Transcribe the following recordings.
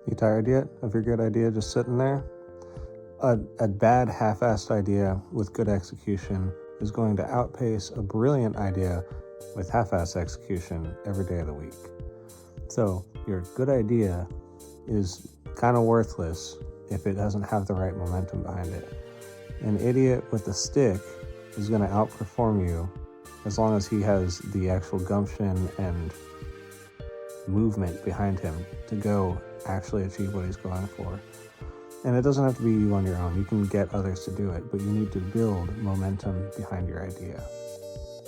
You tired yet of your good idea just sitting there? A bad half-assed idea with good execution is going to outpace a brilliant idea with half-assed execution every day of the week. So your good idea is kind of worthless if it doesn't have the right momentum behind it. An idiot with a stick is going to outperform you as long as he has the actual gumption and movement behind him to go actually achieve what he's going for. And it doesn't have to be you on your own. You can get others to do it, but you need to build momentum behind your idea.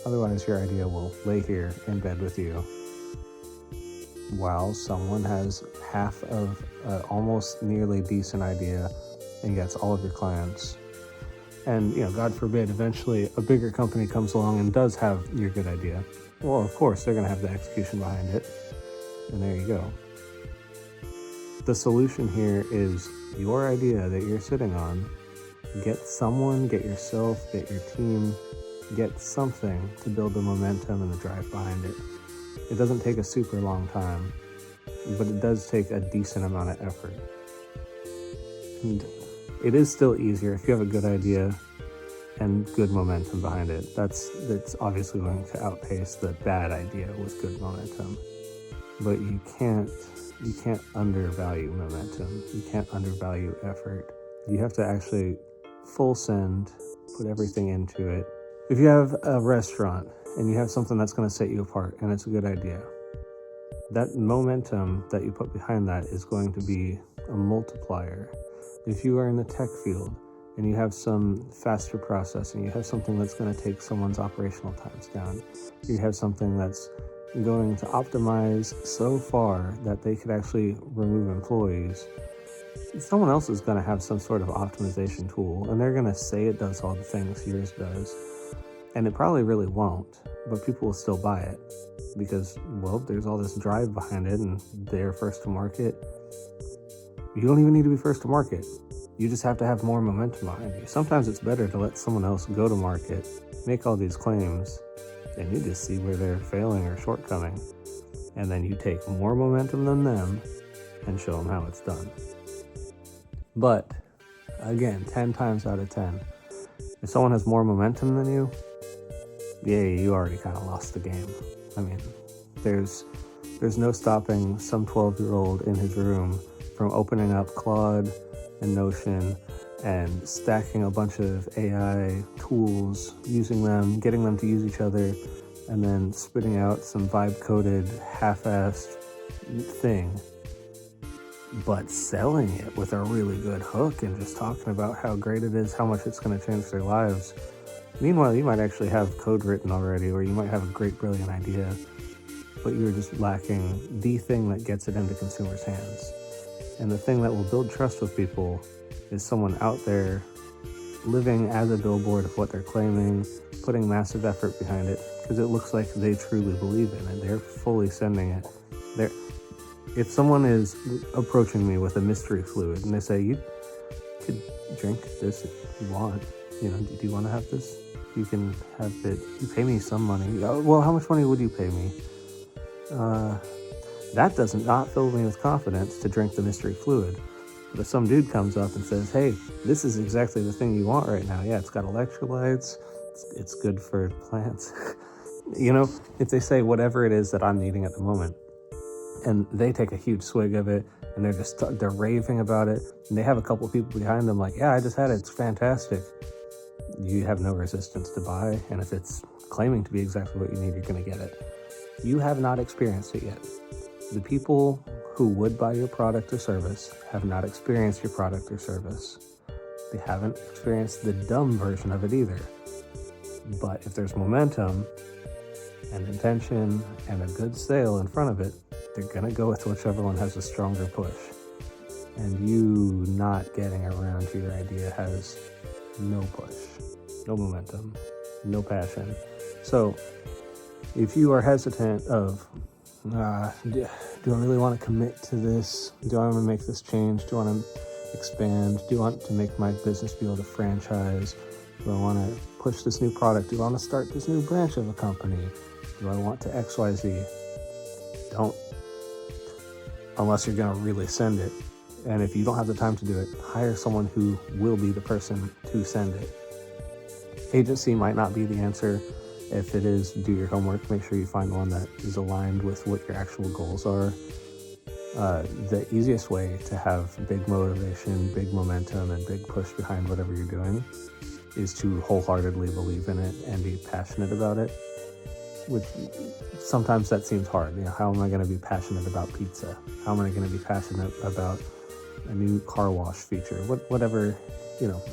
Otherwise, your idea will lay here in bed with you while someone has half of an almost nearly decent idea and gets all of your clients. And, God forbid, eventually a bigger company comes along and does have your good idea. Well, of course, they're going to have the execution behind it. And there you go. The solution here is your idea that you're sitting on. Get someone, get yourself, get your team, get something to build the momentum and the drive behind it. It doesn't take a super long time, but it does take a decent amount of effort. And it is still easier if you have a good idea and good momentum behind it. That's obviously going to outpace the bad idea with good momentum. But you can't undervalue momentum. You can't undervalue effort. You have to actually full send, put everything into it. If you have a restaurant and you have something that's going to set you apart and it's a good idea, that momentum that you put behind that is going to be a multiplier. If you are in the tech field and you have some faster processing, you have something that's going to take someone's operational times down, you have something that's going to optimize so far that they could actually remove employees, someone else is going to have some sort of optimization tool, and they're going to say it does all the things yours does, and it probably really won't, but people will still buy it because, well, there's all this drive behind it and they're first to market. You don't even need to be first to market. You just have to have more momentum behind you. Sometimes it's better to let someone else go to market, make all these claims, and you just see where they're failing or shortcoming. And then you take more momentum than them and show them how it's done. But again, 10 times out of 10, if someone has more momentum than you, you already kind of lost the game. I mean, there's no stopping some 12-year-old in his room from opening up Claude and Notion and stacking a bunch of AI tools, using them, getting them to use each other, and then spitting out some vibe-coded, half-assed thing, but selling it with a really good hook and just talking about how great it is, how much it's going to change their lives. Meanwhile, you might actually have code written already, or you might have a great, brilliant idea, but you're just lacking the thing that gets it into consumers' hands. And the thing that will build trust with people is someone out there living as a billboard of what they're claiming, putting massive effort behind it, because it looks like they truly believe in it. They're fully sending it. If someone is approaching me with a mystery fluid and they say, you could drink this if you want, do you want to have this? You can have it. You pay me some money. Well, how much money would you pay me? That does not fill me with confidence to drink the mystery fluid. But if some dude comes up and says, hey, this is exactly the thing you want right now. Yeah, it's got electrolytes. It's good for plants. If they say whatever it is that I'm needing at the moment, and they take a huge swig of it, and they're raving about it, and they have a couple people behind them like, yeah, I just had it. It's fantastic. You have no resistance to buy. And if it's claiming to be exactly what you need, you're going to get it. You have not experienced it yet. The people who would buy your product or service have not experienced your product or service. They haven't experienced the dumb version of it either. But if there's momentum and intention and a good sale in front of it, they're going to go with whichever one has a stronger push. And you not getting around to your idea has no push, no momentum, no passion. So if you are hesitant of, do I really want to commit to this? Do I want to make this change? Do I want to expand? Do I want to make my business be able to franchise? Do I want to push this new product? Do I want to start this new branch of a company? Do I want to XYZ? Don't. Unless you're going to really send it. And if you don't have the time to do it, hire someone who will be the person to send it. Agency might not be the answer. If it is, do your homework. Make sure you find one that is aligned with what your actual goals are. The easiest way to have big motivation, big momentum, and big push behind whatever you're doing is to wholeheartedly believe in it and be passionate about it, which sometimes that seems hard. How am I going to be passionate about pizza? How am I going to be passionate about a new car wash feature? Whatever,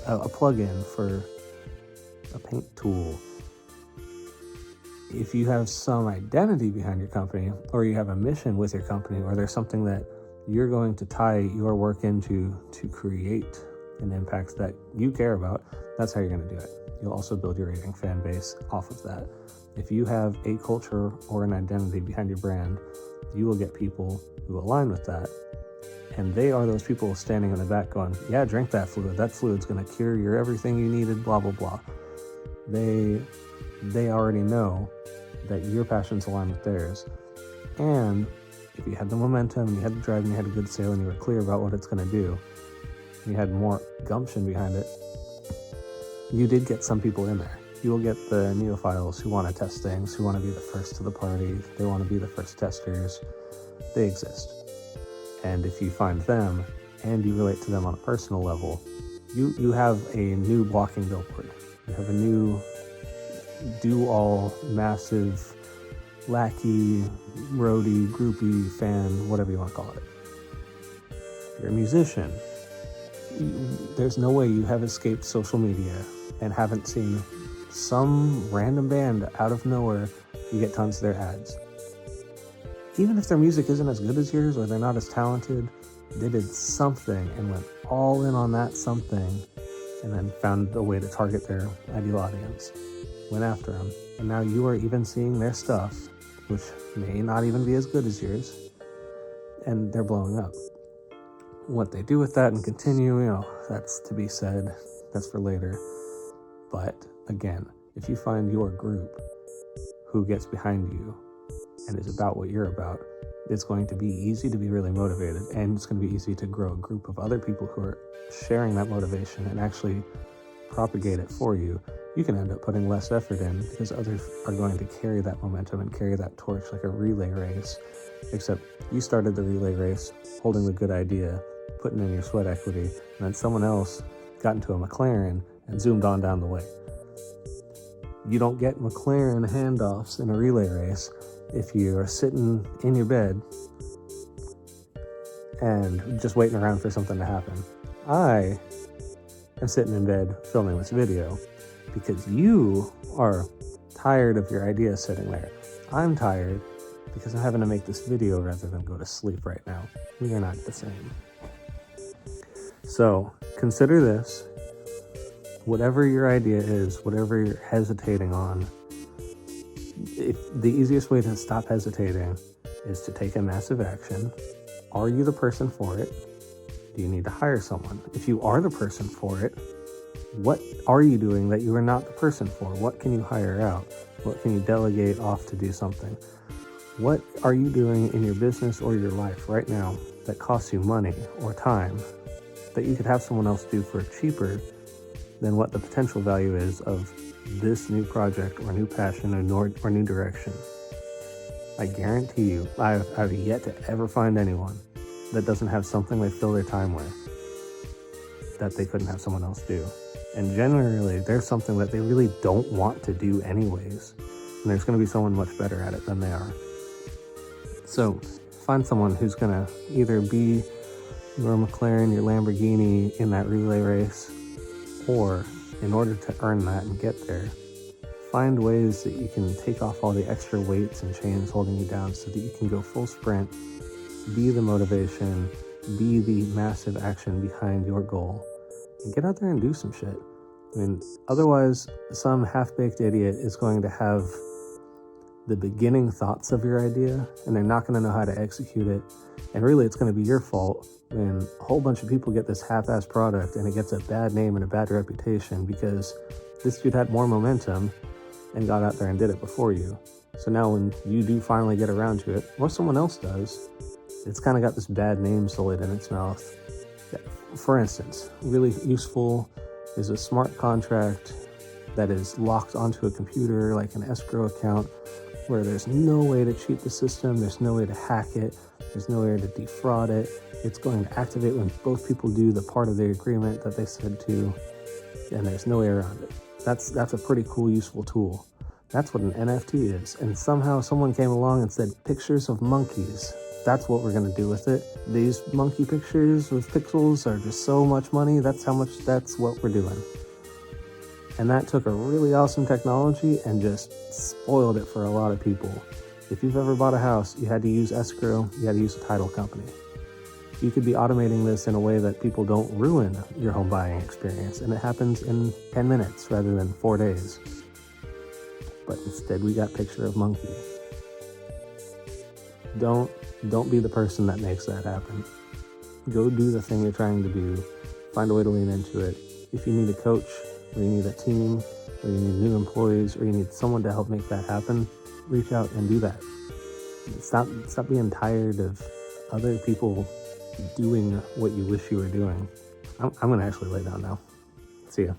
a plug-in for a paint tool. If you have some identity behind your company, or you have a mission with your company, or there's something that you're going to tie your work into to create an impact that you care about, that's how you're going to do it. You'll also build your raving fan base off of that. If you have a culture or an identity behind your brand, you will get people who align with that. And they are those people standing in the back going, yeah, drink that fluid. That fluid's going to cure your everything you needed, blah, blah, blah. They already know that your passions align with theirs. And if you had the momentum and you had the drive and you had a good sale and you were clear about what it's going to do, and you had more gumption behind it, you did get some people in there. You will get the neophiles who want to test things, who want to be the first to the party. They want to be the first testers. They exist. And if you find them and you relate to them on a personal level, you have a new blocking billboard. You have a new do-all, massive, lackey, roadie, groupie, fan, whatever you want to call it. If you're a musician, there's no way you have escaped social media and haven't seen some random band out of nowhere. You get tons of their ads. Even if their music isn't as good as yours or they're not as talented, they did something and went all in on that something and then found a way to target their ideal audience. Went after them, and now you are even seeing their stuff, which may not even be as good as yours, and they're blowing up. What they do with that and continue, that's to be said. That's for later. But again, if you find your group who gets behind you and is about what you're about, it's going to be easy to be really motivated, and it's going to be easy to grow a group of other people who are sharing that motivation and actually propagate it for you. You can end up putting less effort in because others are going to carry that momentum and carry that torch like a relay race, except you started the relay race holding the good idea, putting in your sweat equity, and then someone else got into a McLaren and zoomed on down the way. You don't get McLaren handoffs in a relay race if you are sitting in your bed and just waiting around for something to happen. I am sitting in bed filming this video because you are tired of your idea sitting there. I'm tired because I'm having to make this video rather than go to sleep right now. We are not the same. So consider this. Whatever your idea is, whatever you're hesitating on, if the easiest way to stop hesitating is to take a massive action. Are you the person for it? Do you need to hire someone? If you are the person for it, what are you doing that you are not the person for? What can you hire out? What can you delegate off to do something? What are you doing in your business or your life right now that costs you money or time that you could have someone else do for cheaper than what the potential value is of this new project or new passion or new direction? I guarantee you, I've yet to ever find anyone that doesn't have something they fill their time with that they couldn't have someone else do. And generally, there's something that they really don't want to do anyways. And there's going to be someone much better at it than they are. So find someone who's going to either be your McLaren, your Lamborghini in that relay race, or in order to earn that and get there, find ways that you can take off all the extra weights and chains holding you down so that you can go full sprint, be the motivation, be the massive action behind your goal, and get out there and do some shit. I mean, otherwise, some half-baked idiot is going to have the beginning thoughts of your idea, and they're not going to know how to execute it. And really, it's going to be your fault when a whole bunch of people get this half-ass product and it gets a bad name and a bad reputation because this dude had more momentum and got out there and did it before you. So now when you do finally get around to it, or someone else does, it's kind of got this bad name sullied in its mouth, For instance, really useful is a smart contract that is locked onto a computer like an escrow account, where there's no way to cheat the system, there's no way to hack it, there's no way to defraud it. It's going to activate when both people do the part of the agreement that they said to, and there's no way around it. That's a pretty cool, useful tool. That's what an NFT is. And somehow someone came along and said, pictures of monkeys. That's what we're going to do with it. These monkey pictures with pixels are just so much money. That's what we're doing. And that took a really awesome technology and just spoiled it for a lot of people. If you've ever bought a house, you had to use escrow, you had to use a title company. You could be automating this in a way that people don't ruin your home buying experience, and it happens in 10 minutes rather than 4 days. But instead we got picture of monkey. Don't be the person that makes that happen. Go do the thing you're trying to do. Find a way to lean into it. If you need a coach, or you need a team, or you need new employees, or you need someone to help make that happen, reach out and do that. Stop being tired of other people doing what you wish you were doing. I'm going to actually lay down now. See ya.